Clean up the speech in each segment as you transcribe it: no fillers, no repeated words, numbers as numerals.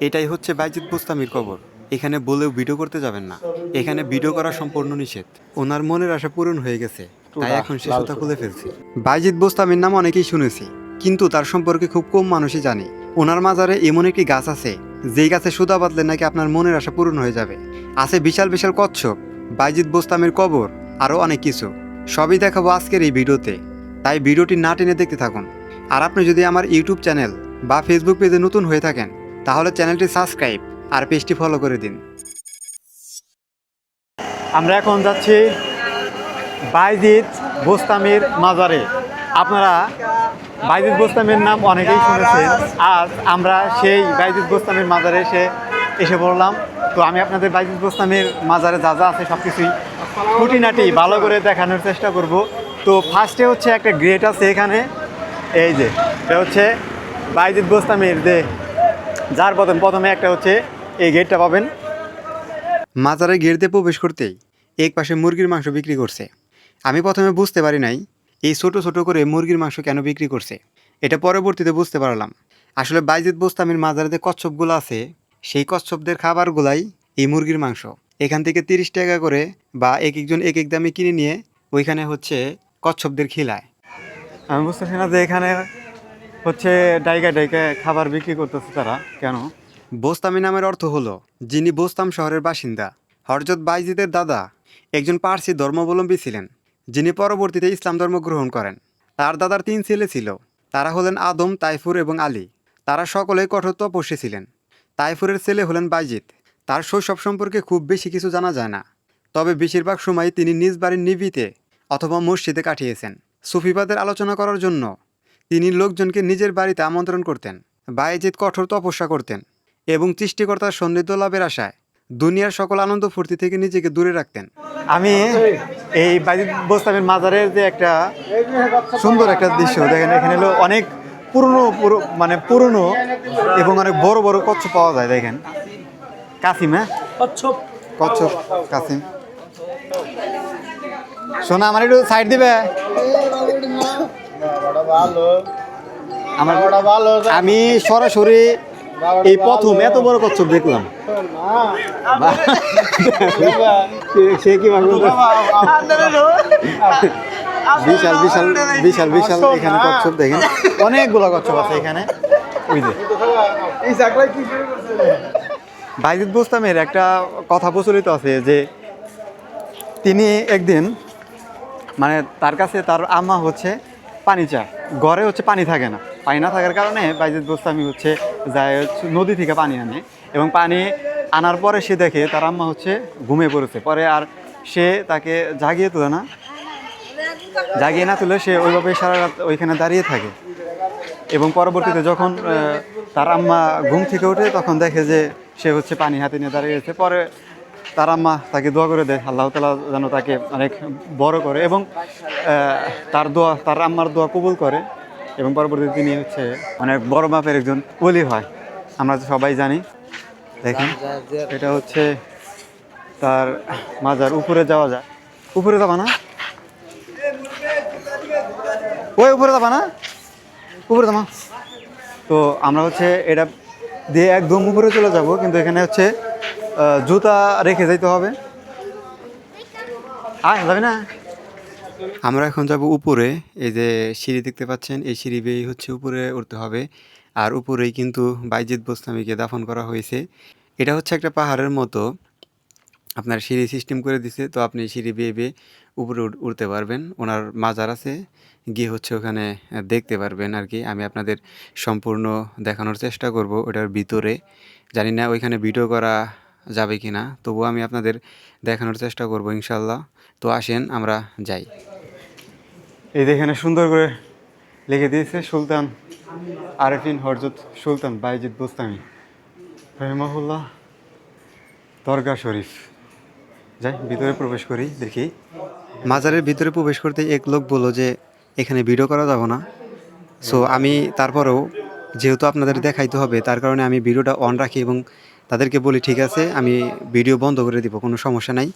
এটাই হচ্ছে বাইজিদ বোস্তামির কবর। এখানে বলেও ভিডিও করতে যাবেন না, এখানে ভিডিও করা সম্পূর্ণ নিষেধ। ওনার মনের আশা পূরণ হয়ে গেছে, তাই এখন সে সুতা খুলে ফেলছে। বাইজিদ বোস্তামির নাম অনেকেই শুনেছি, কিন্তু তার সম্পর্কে খুব কম মানুষই জানে। ওনার মাজারে এমন একটি গাছ আছে, যেই গাছে সুতা বাঁধলে নাকি আপনার মনের আশা পূরণ হয়ে যাবে। আছে বিশাল বিশাল কচ্ছপ, বাইজিদ বোস্তামির কবর, আরও অনেক কিছু। সবই দেখাবো আজকের এই ভিডিওতে, তাই ভিডিওটি না টেনে দেখতে থাকুন। আর আপনি যদি আমার ইউটিউব চ্যানেল বা ফেসবুক পেজে নতুন হয়ে থাকেন, তাহলে চ্যানেলটি সাবস্ক্রাইব আর পেজটি ফলো করে দিন। আমরা এখন যাচ্ছি বাইজিদ বোস্তামির মাজারে। আপনারা বাইজিদ বোস্তামির নাম অনেকেই শুনেছেন, আজ আমরা সেই বাইজিদ বোস্তামির মাজারে এসে পড়লাম। তো আমি আপনাদের বাইজিদ বোস্তামির মাজারে যা যা আছে সব কিছুই খুঁটিনাটি ভালো করে দেখানোর চেষ্টা করব। তো ফার্স্টে হচ্ছে একটা গেট আছে এখানে, এই যে এটা হচ্ছে বাইজিদ বোস্তামির যে যার প্রথমে একটা হচ্ছে এই গেটটা পাবেন। মাজারে গেট দিয়ে প্রবেশ করতেই এক পাশে মুরগির মাংস বিক্রি করছে। আমি প্রথমে বুঝতে পারি নাই এই ছোট ছোট করে মুরগির মাংস কেন বিক্রি করছে। এটা পরবর্তীতে বুঝতে পারলাম, আসলে বাইজিদ বোস্তামির মাজারে যে কচ্ছপগুলো আছে, সেই কচ্ছপদের খাবারগুলাই এই মুরগির মাংস। এখান থেকে 30 টাকা করে বা এক একজন এক এক দামে কিনে নিয়ে ওইখানে হচ্ছে কচ্ছপদের খিলায়। আমি বুঝতেছি না যে এখানে হচ্ছে ডাইকা ডাইকা খাবার বিক্রি করতেছে তারা কেন। বোস্তামি নামের অর্থ হলো যিনি বোস্তাম শহরের বাসিন্দা। হযরত বাইজিদের দাদা একজন পার্সি ধর্মাবলম্বী ছিলেন, যিনি পরবর্তীতে ইসলাম ধর্ম গ্রহণ করেন। তার দাদার 3 ছেলে ছিল, তারা হলেন আদম, তাইফুর এবং আলী। তারা সকলেই কঠোর তপস্বী ছিলেন। তাইফুরের ছেলে হলেন বাইজিদ। তার শৈশব সম্পর্কে খুব বেশি কিছু জানা যায় না, তবে বেশিরভাগ সময় তিনি নিজ বাড়ির নিভিতে অথবা মসজিদে কাটিয়েছেন। সুফিবাদের আলোচনা করার জন্য তিনি লোকজনকে নিজের বাড়িতে আমন্ত্রণ করতেন। বাইজিদ কঠোর তপস্যা করতেন এবং সৃষ্টিকর্তার সান্নিধ্য লাভের আশায় দুনিয়ার সকল আনন্দ ফুর্তি থেকে নিজেকে দূরে রাখতেন। আমি এই বাইজিদ বোস্তামির মাজারের যে একটা সুন্দর একটা দৃশ্য দেখেন, এখানে হলো অনেক পুরনো এবং অনেক বড় বড় কচ্ছপ পাওয়া যায়। দেখেন কাসিম, হ্যাঁ কচ্ছপ কাসিম। শোনা আমার একটু সাইড দিবে। আমি সরাসরি এই প্রথম এত বড় কচ্ছপ দেখলাম। সে কি বিশাল বিশাল বিশাল বিশাল এখানে কচ্ছপ দেখেন, অনেকগুলো কচ্ছপ আছে এখানে। ওই যে বাইজিদ বোস্তামের একটা কথা প্রচলিত আছে যে তিনি একদিন তার কাছে তার আম্মা হচ্ছে পানি চায়, ঘরে হচ্ছে পানি থাকে না। পানি না থাকার কারণে বাইজিদ বোস্তামি যায় নদী থেকে পানি আনে, এবং পানি আনার পরে সে দেখে তার আম্মা ঘুমিয়ে পড়েছে। পরে আর সে তাকে জাগিয়ে না তুলে সে ওইভাবে সারা রাত ওইখানে দাঁড়িয়ে থাকে। এবং পরবর্তীতে যখন তার আম্মা ঘুম থেকে ওঠে, তখন দেখে যে সে পানি হাতে নিয়ে দাঁড়িয়েছে। পরে তার আম্মা তাকে দোয়া করে দেয়, আল্লাহ তাআলা যেন তাকে অনেক বড় করে, এবং তার আম্মার দোয়া কবুল করে, এবং পরবর্তীতে তিনি অনেক বড় মাপের একজন ওলি হয়। আমরা সবাই জানি। দেখেন এটা তার মাজার। উপরে যাওয়া যায়, উপরে যাবা না, ওই উপরে যাবা না, উপরে যাবা। তো আমরা এটা দিয়ে একদম উপরে চলে যাব, কিন্তু এখানে জুতা রেখে যাইতে হবে। যাবে না। আমরা এখন যাব উপরে। এই যে সিঁড়ি দেখতে পাচ্ছেন, এই সিঁড়ি বেয়ে উপরে উঠতে হবে। আর উপরেই কিন্তু বাইজিদ বোস্তামিকে দাফন করা হয়েছে। এটা একটা পাহাড়ের মতো আপনার সিঁড়ি সিস্টেম করে দিছে, তো আপনি সিঁড়ি বেয়ে বেয়ে উপরে উঠতে পারবেন। ওনার মাজার আছে, গিয়ে ওখানে দেখতে পারবেন আর কি। আমি আপনাদের সম্পূর্ণ দেখানোর চেষ্টা করব ওটার ভিতরে। জানি না ওইখানে ভিডিও করা যাবে কি না, তবুও আমি আপনাদের দেখানোর চেষ্টা করব ইনশাল্লাহ। তো আসেন আমরা যাই। এই যে এখানে সুন্দর করে লিখে দিয়েছে সুলতান আরেফিন হযরত সুলতান বাইজিদ বোস্তামি রহিমাহুল্লাহ দরগা শরীফ। যাই ভিতরে প্রবেশ করি, দেখি। মাজারের ভিতরে প্রবেশ করতে এক লোক বললো যে এখানে ভিডিও করা যাবে না। সো আমি তারপরেও যেহেতু আপনাদের দেখাইতে হবে, তার কারণে আমি ভিডিওটা অন রাখি এবং তাদেরকে বলি ঠিক আছে, আমি ভিডিও বন্ধ করে দিব, কোনো সমস্যা নাই।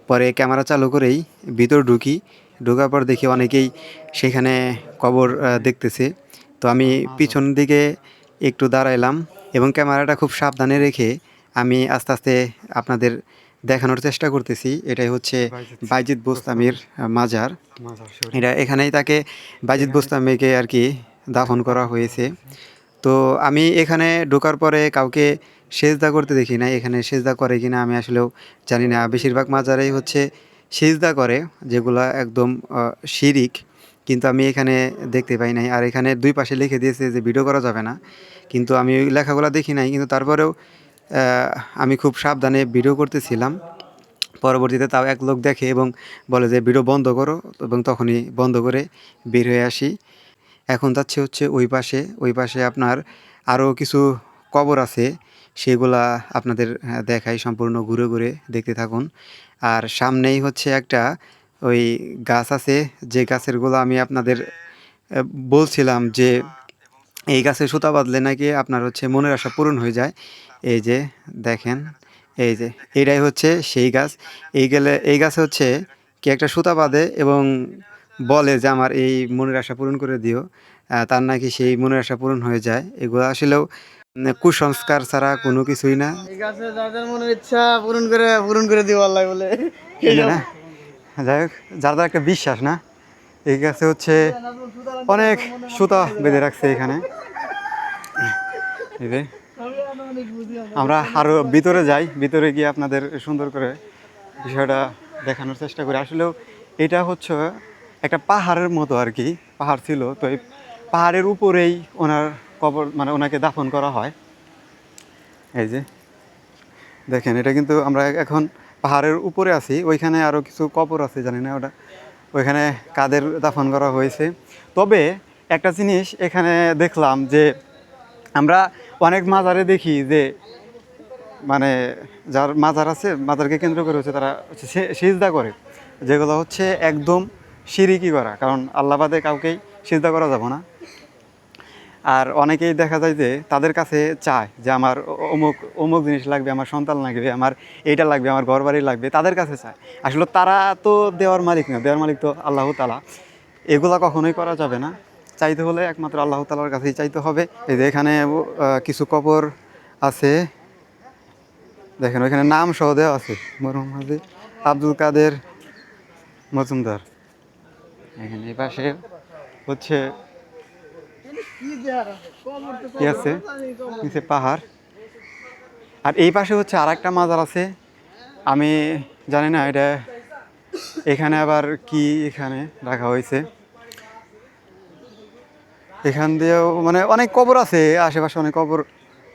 পরে ক্যামেরা চালু করেই ভিতর ঢোকার পর দেখি অনেকেই সেখানে কবর দেখতেছে। তো আমি পিছন দিকে একটু দাঁড়াইলাম, এবং ক্যামেরাটা খুব সাবধানে রেখে আমি আস্তে আস্তে আপনাদের দেখানোর চেষ্টা করতেছি। এটাই হচ্ছে বাইজিদ বোস্তামির মাজার। এটা এখানেই তাকে বাইজিদ বোস্তামিকে আর কি দাফন করা হয়েছে। তো আমি এখানে ঢোকার পরে কাউকে সেজদা করতে দেখি না। এখানে সেজদা করে কিনা আমি আসলেও জানি না। বেশিরভাগ মাজারেই হচ্ছে সেজদা করে, যেগুলা একদম শিরিক, কিন্তু আমি এখানে দেখতে পাই নাই। আর এখানে দুই পাশে লিখে দিয়েছে যে ভিডিও করা যাবে না, কিন্তু আমি ওই লেখাগুলো দেখি নাই। কিন্তু তারপরেও আমি খুব সাবধানে ভিডিও করতেছিলাম। পরবর্তীতে তাও এক লোক দেখে এবং বলে যে ভিডিও বন্ধ করো, এবং তখনই বন্ধ করে বের হয়ে আসি। এখন যাচ্ছে হচ্ছে ওই পাশে আপনার আরও কিছু কবর আছে, সেগুলা আপনাদের দেখাই, সম্পূর্ণ ঘুরে ঘুরে দেখতে থাকুন। আর সামনেই হচ্ছে একটা ওই গাছ আছে, যে গাছেরগুলো আমি আপনাদের বলছিলাম যে এই গাছে সুতা বাঁধলে নাকি আপনার হচ্ছে মনের আশা পূরণ হয়ে যায়। এই যে দেখেন, এই যে এইটাই হচ্ছে সেই গাছ। এই গাছে হচ্ছে কি একটা সুতা বাঁধে এবং বলে যে আমার এই মনের আশা পূরণ করে দিও। তার নাকি সেই মনের আশা পূরণ হয়ে যায়। এগুলো আসলেও কুসংস্কার ছাড়া কোনো কিছুই না। ঠিক আছে, যাদের মনের ইচ্ছা পূরণ করে দিও আল্লাহ বলে। না, যাই হোক, যার যার একটা বিশ্বাস না, এই গাছে হচ্ছে অনেক সুতা বেঁধে রাখছে এখানে। এই যে আমরা আরও ভিতরে যাই, ভিতরে গিয়ে আপনাদের সুন্দর করে বিষয়টা দেখানোর চেষ্টা করি। আসলেও এটা হচ্ছে একটা পাহাড়ের মতো আর কি, পাহাড় ছিল, তো এই পাহাড়ের উপরেই ওনার কবর, মানে ওনাকে দাফন করা হয়। এই যে দেখেন, এটা কিন্তু আমরা এখন পাহাড়ের উপরে আছি, ওইখানে আরও কিছু কবর আছে, জানি না ওটা ওইখানে কাদের দাফন করা হয়েছে। তবে একটা জিনিস এখানে দেখলাম যে আমরা অনেক মাজারে দেখি যে মানে যার মাজার আছে, মাজারকে কেন্দ্র করে হচ্ছে তারা হচ্ছে সিজদা করে, যেগুলো হচ্ছে একদম শিরিকি করা, কারণ আল্লাহ বাদে কাউকেই সিজদা করা যাব না। আর অনেকেই দেখা যায় যে তাদের কাছে চায় যে আমার অমুক অমুক জিনিস লাগবে, আমার সন্তান লাগবে, আমার এইটা লাগবে, আমার ঘর বাড়ি লাগবে, তাদের কাছে চায়। আসলে তারা তো দেওয়ার মালিক না, দেওয়ার মালিক তো আল্লাহ তাআলা। এগুলা কখনোই করা যাবে না। চাইতে হলে একমাত্র আল্লাহ তাআলার কাছেই চাইতে হবে। এই যে এখানে কিছু কবর আছে, দেখেন ওইখানে নাম সহ দেওয়া আছে, মরহুম হাজী আব্দুল কাদের মজুমদার। এখানে এই পাশে হচ্ছে কি আছে, নিচে পাহাড়। আর এই পাশে হচ্ছে আর একটা মাজার আছে, আমি জানি না এটা এখানে আবার কি এখানে রাখা হয়েছে। এখান দিয়েও মানে অনেক কবর আছে, আশেপাশে অনেক কবর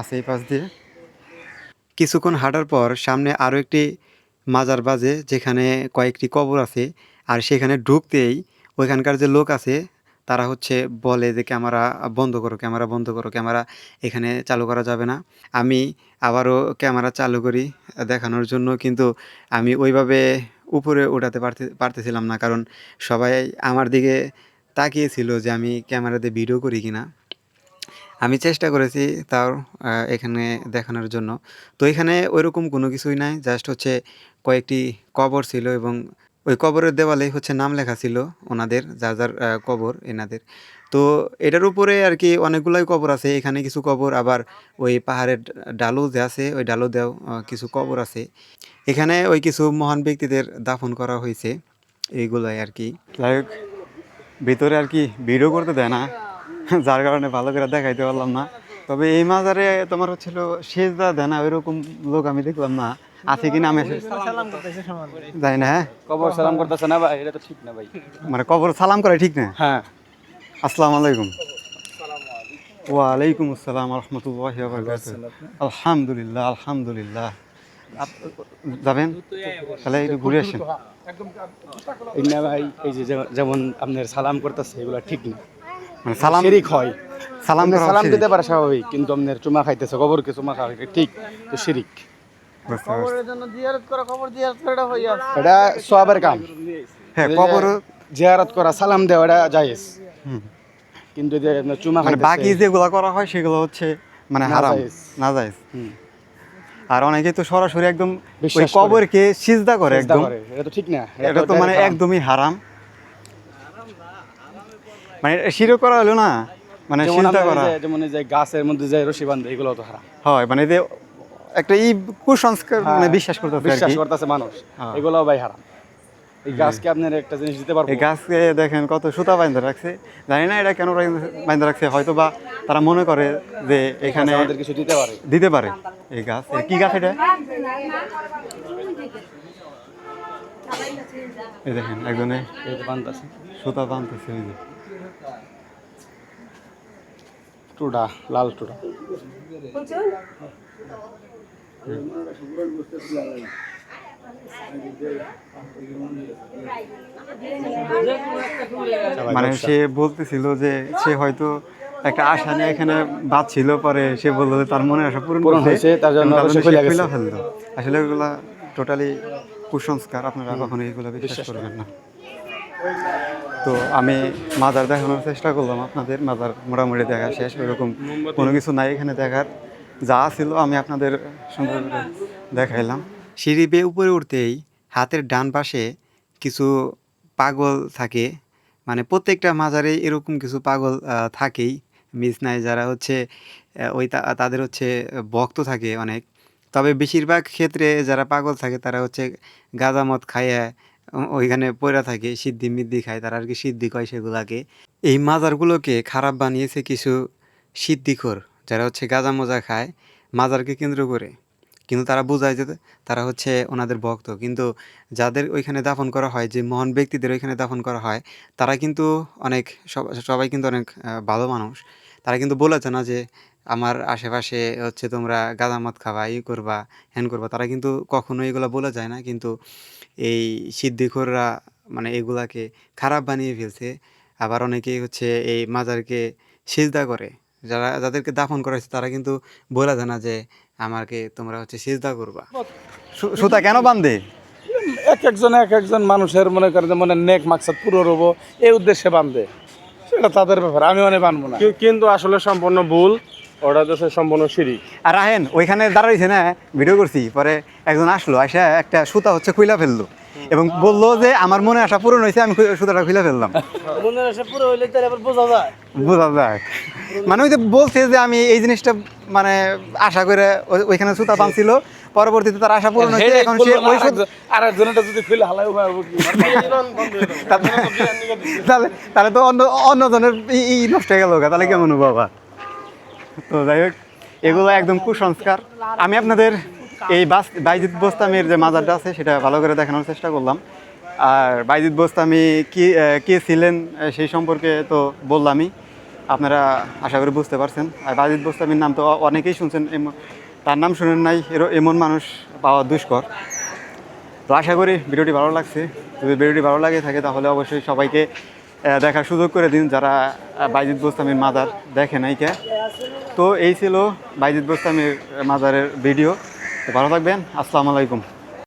আছে এই পাশ দিয়ে। কিছুক্ষণ হাঁটার পর সামনে আরও একটি মাজার বাজে, যেখানে কয়েকটি কবর আছে। আর সেখানে ঢুকতেই ওইখানকার যে লোক আছে তারা হচ্ছে বলে যে ক্যামেরা বন্ধ করো, ক্যামেরা বন্ধ করো, ক্যামেরা এখানে চালু করা যাবে না। আমি আবারও ক্যামেরা চালু করি দেখানোর জন্য, কিন্তু আমি ওইভাবে উপরে ওঠাতে পারতেছিলাম না, কারণ সবাই আমার দিকে তাকিয়েছিল যে আমি ক্যামেরাতে ভিডিও করি কিনা। আমি চেষ্টা করেছি তাও এখানে দেখানোর জন্য। তো এখানে ওইরকম কোনো কিছুই নাই, জাস্ট হচ্ছে কয়েকটি কবর ছিল এবং ওই কবরের দেওয়ালে হচ্ছে নাম লেখা ছিল ওনাদের, যার যার কবর এনাদের। তো এটার উপরে আর কি অনেকগুলাই কবর আছে, এখানে কিছু কবর, আবার ওই পাহাড়ের ডালু যে আছে ওই ডালু দেও কিছু কবর আছে। এখানে ওই কিছু মহান ব্যক্তিদের দাফন করা হয়েছে, এইগুলাই আর কি। যাই হোক, ভিতরে আর কি ভিডিও করতে দেয় না, যার কারণে ভালো করে দেখাইতে পারলাম না। তবে এই মাজারে তোমার হচ্ছিল সেজদা দেয় না, ওইরকম লোক আমি দেখলাম না, আছে কিনা আমি জানি না। হ্যাঁ, কবর সালাম করতেছে না ভাই, এটা তো ঠিক না ভাই। মানে কবর সালাম করে ঠিক না? হ্যাঁ, আসসালামু আলাইকুম। ওয়ালাইকুম আসসালাম রহমতুল্লাহ। আলহামদুলিল্লাহ, আলহামদুলিল্লাহ। যাবেন তাহলে একটু ঘুরে আসেন। এই না ভাই, এই যে যেমন আপনার সালাম করতেছে এগুলো ঠিক না, মানে সালাম শিরিক হয়। সালাম আপনি করা সালাম শিরিক। দিতে পারে স্বাভাবিক, কিন্তু আপনার চুমা খাইতেছে, কবরকে চুমা খাওয়া ঠিক তো শিরিক। বুঝতে পারছি। কবরের জন্য জিয়ারত করা, কবর জিয়ারত করাটা হয়ে আছে। এটা সওয়াবের কাম। হ্যাঁ, কবর জিয়ারত করা, সালাম দেওয়া এটা জায়েজ, হুম। কিন্তু যে আপনার চুমা মানে বাকি খাইতেছে যেগুলো করা হয় সেগুলো হচ্ছে মানে হারাম, নাজায়েজ। নাজায়েজ। হুম, আর অনেকে তো সরাসরি একদম ওই বিশ্বাস করে। কবরকে সিজদা করে সিজদা একদম। করে, এটা তো ঠিক না, এটা তো মানে direct হারাম। একদমই হারাম, মানে শিরক করা হলো না, মানে যেমন চিন্তা আপনার এই করা যেমন এই যে গাছের মধ্যে যে রশি বাঁধে এগুলো তো হারাম। হয়, মানে যে একটা কুসংস্কার মানে বিশ্বাস করতেছে আর বিশ্বাস কি। করতেছে মানুষ, হ্যাঁ। এগুলো ভাই হারাম। এই গাছকে আপনার একটা জিনিস দিতে পারবো? এই গাছকে দেখেন কত সুতা বাইন্ধে রাখছে, জানি না এটা কেন বাইন্ধে রাখছে, হয়তো বা তারা মনে করে যে এখানে আমাদের কিছু দিতে পারে। দিতে পারে। এই গাছ কি গাছ এটা? এই দেখেন একজনে এই যে বাঁধতেছে সুতা বাঁধতেছে, ওই যে টুডা, লাল টুডা। মানে সে বলতেছিল যে সে হয়তো একটা আশা নিয়ে এখানে বাঁধছিল, পরে সে বললো যে তার মনে আশা পূরণ পূরণ করছে, হয়েছে, তার জন্য এবং সে সে খুলে গেছে। খুলে ফেললো। আসলে ওগুলা টোটালি কুসংস্কার, আপনারা কখনো এগুলো বিশ্বাস করবেন না। তো আমি মাজার দেখানোর চেষ্টা করলাম আপনাদের, মাজার মোটামুটি দেখা শেষ, ওইরকম কোনো কিছু নাই এখানে দেখার, যা ছিল আমি আপনাদের সুন্দর করে দেখাইলাম। সিঁড়ি বেয়ে উপরে উঠতেই হাতের ডান পাশে কিছু পাগল থাকে, মানে প্রত্যেকটা মাজারে এরকম কিছু পাগল থাকেই, মিস নাই, যারা হচ্ছে তাদের হচ্ছে ভক্ত থাকে অনেক। তবে বেশিরভাগ ক্ষেত্রে যারা পাগল থাকে তারা হচ্ছে গাঁজা মদ খাইয়ে ওইখানে পড়ে থাকে, সিদ্ধি মিদ্ধি খায়, তারা আর কি সিদ্ধি কয় সেগুলাকে। এই মাজারগুলোকে খারাপ বানিয়েছে কিছু সিদ্ধিখোর, যারা হচ্ছে গাঁজা মজা খায় মাজারকে কেন্দ্র করে। কিন্তু তারা বোঝায় যে তারা হচ্ছে ওনাদের ভক্ত, কিন্তু যাদের ওইখানে দাফন করা হয়, যে মহান ব্যক্তিদের ওইখানে দাফন করা হয়, তারা কিন্তু অনেক সবাই কিন্তু অনেক ভালো মানুষ। তারা কিন্তু বলেছে না যে আমার আশেপাশে হচ্ছে তোমরা গাঁজা মদ খাবা, ই করবা, হ্যান করবা, তারা কিন্তু কখনো এগুলো বলে যায় না। কিন্তু এই সিদ্দিকরা মানে এগুলাকে খারাপ বানিয়ে ফেলছে। আবার অনেকেই হচ্ছে এই মাজারকে সিজদা করে, যাদেরকে দাফন করা হয়েছে তারা কিন্তু বলে যায় না যে আমাকে তোমরা হচ্ছে সিজদা করবা। সুতা কেন বান্ধে? এক একজন মানুষের মনে করেন যে মনে নেক মাকসাদ পুরো হবো এই উদ্দেশ্যে বাঁধবে, সেটা তাদের ব্যাপার, আমি মানে বানবো না। কিন্তু আসলে সম্পূর্ণ ভুল, ওটা তো সম্পূর্ণ শিরিক। আর রাহেন ওইখানে দাঁড়াইছে না, ভিডিও করছি, পরে একজন আসলো, আসে একটা সুতা হচ্ছে খুইলা ফেললো এবং বললো যে আমার মনে আশা পূরণ হয়েছে, আমি সুতাটা খুইলা ফেললাম। মনের আশা পুরো হইলে তার আবার বোঝা যায়। বোঝা যায়, মানে ওই যে বলছে যে আমি এই জিনিসটা মানে আশা করে ওইখানে সুতা বাঁধছিল, পরবর্তীতে তার আশা পূরণ হয়েছে, এখন সে ওই আর একজনটা যদি খুলে হালাই কি তাহলে তাহলে তো অন্যজনের নষ্ট হয়ে গেল, তাহলে কেমন হবো বাবা? তো যাই হোক, এগুলো একদম কুসংস্কার। আমি আপনাদের এই বাইজিদ বোস্তামির যে মাজারটা আছে সেটা ভালো করে দেখানোর চেষ্টা করলাম। আর বাইজিদ বোস্তামি কে ছিলেন সেই সম্পর্কে তো বললামই, আপনারা আশা করি বুঝতে পারছেন। আর বাইজিদ বোস্তামির নাম তো অনেকেই শুনছেন, তার নাম শুনেন নাই এমন মানুষ পাওয়া দুষ্কর। তো আশা করি ভিডিওটি ভালো লাগছে। যদি ভিডিওটি ভালো লাগে থাকে তাহলে অবশ্যই সবাইকে দেখার সুযোগ করে দিন, যারা বাইজিদ বোস্তামির মাজার দেখে নাই কে। তো এই ছিল বাইজিদ বোস্তামির মাজারের ভিডিও। তো ভালো থাকবেন, আসসালামু আলাইকুম।